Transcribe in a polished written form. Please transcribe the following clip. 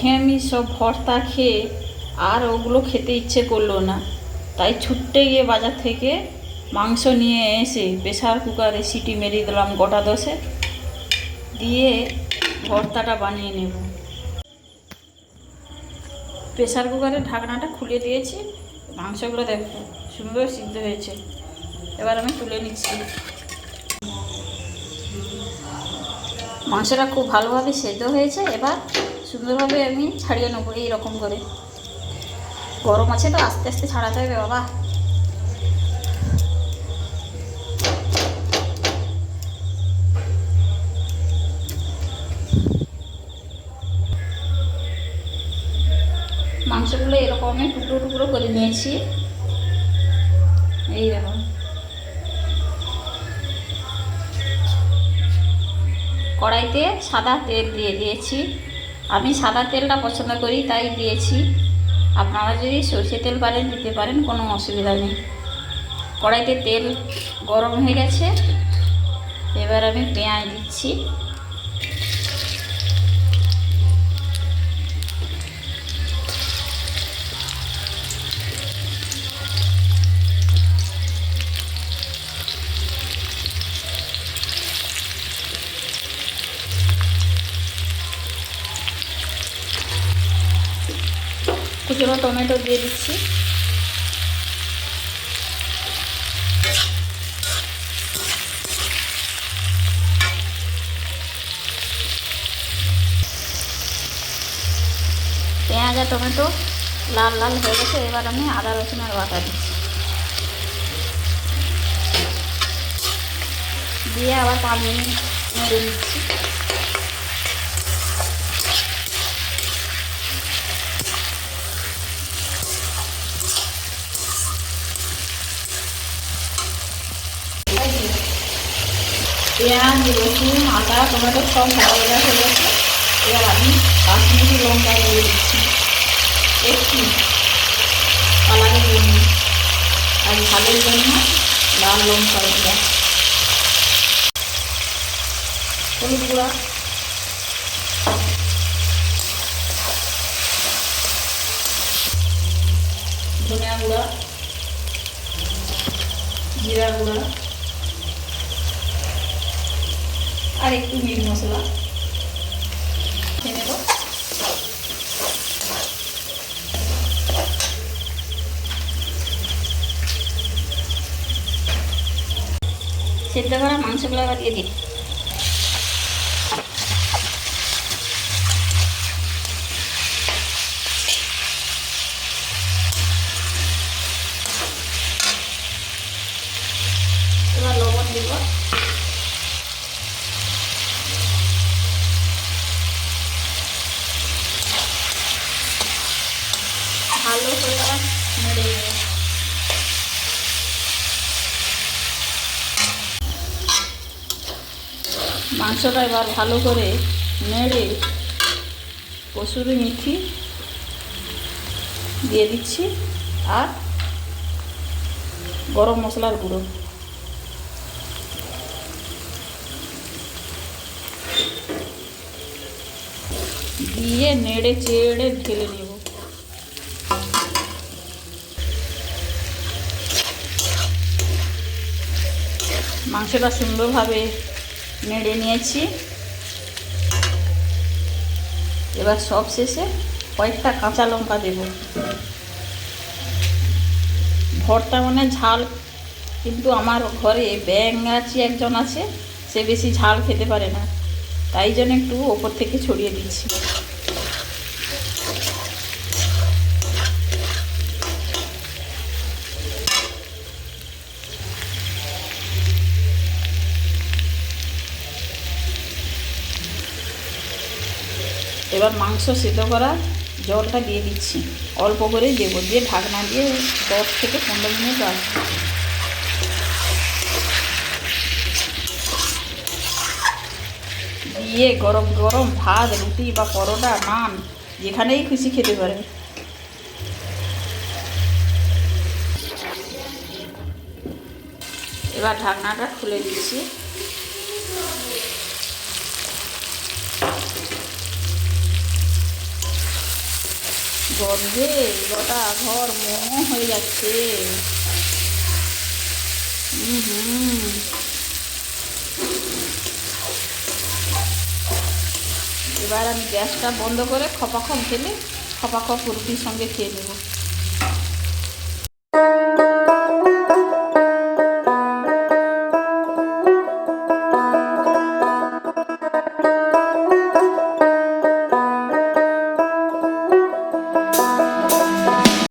একঘেয়েমি সব ভর্তা খেয়ে আর ওগুলো খেতে ইচ্ছে করলো না, তাই ছুটতে গিয়ে বাজার থেকে মাংস নিয়ে এসে প্রেসার কুকারে সিটি মেরিয়ে দিলাম গোটা 10 দিয়ে ভর্তাটা বানিয়ে নেব। প্রেসার কুকারের ঢাকনাটা খুলে দিয়েছি, মাংসগুলো দেখো সুন্দর সিদ্ধ হয়েছে। এবার আমি তুলে নিচ্ছি। মাংসটা খুব ভালোভাবে সেদ্ধ হয়েছে, এবার সুন্দরভাবে আমি ছাড়িয়ে নেবো এইরকম করে। গরম আছে তো আস্তে আস্তে ছাড়াতে হবে বাবা। মাংসগুলো এরকম আমি টুকরো টুকরো করে নিয়েছি, এইরকম। কড়াইতে সাদা তেল দিয়ে দিয়েছি, আমি সাদা তেলটা পছন্দ করি তাই দিয়েছি। আপনারা যদি সরষে তেল পারেন দিতে পারেন, কোনো অসুবিধা নেই। কড়াইতে তেল গরম হয়ে গেছে, এবার আমি পেঁয়াজ দিচ্ছি। কুচনো টমেটো দিয়ে দিচ্ছি। পেঁয়াজ আর টমেটো লাল লাল হয়ে গেছে, এবার আমি আদা রসুনের বাটা দিচ্ছি, দিয়ে আবার 5 মিনিট নেড়ে নিচ্ছি। পেঁয়াজ রসুন আদা টমেটো সব ভালো হয়ে গেছে, এবার আমি কাশ্মীরি লঙ্কা দিয়ে দিচ্ছি একটু কালারের জন্য, আর ঝালের জন্য লাল লঙ্কা গুঁড়া, হলুদ গুঁড়া, ধনিয়া গুঁড়া, জিরা গুঁড়া আর একটু মিট মশলা খেয়ে নেব। সেদ্ধ করা মাংসগুলো আবার দিয়ে দিই। এবার লবণ দিব, ভালো করে নেড়ে নেব। মাংসটা এবার ভালো করে নেড়ে কসুরি মেথি দিয়ে দিচ্ছি আর গরম মশলার গুঁড়ো, দিয়ে নেড়ে চেড়ে ঢেলে নেব। মাংসটা সুন্দরভাবে নেড়ে নিয়েছি, এবার সব শেষে কয়েকটা কাঁচা লঙ্কা দেব। ভর্তা মানে ঝাল, কিন্তু আমার ঘরে ব্যাঙাচি একজন আছে, সে বেশি ঝাল খেতে পারে না, তাই জন্য একটু ওপর থেকে ছড়িয়ে দিচ্ছি। এবার মাংস সেদ্ধ করা জলটা দিয়ে দিচ্ছি, অল্প করেই দেবো, দিয়ে ঢাকনা দিয়ে 10 থেকে 15 মিনিট রাখবো। দিয়ে গরম গরম ভাত, রুটি বা পরোটা, নান যেখানেই খুশি খেতে পারেন। এবার ঢাকনাটা খুলে দিচ্ছি। গন্ধে গোটা ঘর মোমো হয়ে যাচ্ছে। হুম। এবার আমি গ্যাসটা বন্ধ করে খপাখপ ঢেলে খপাখপ রুটির সঙ্গে খেয়ে নেব।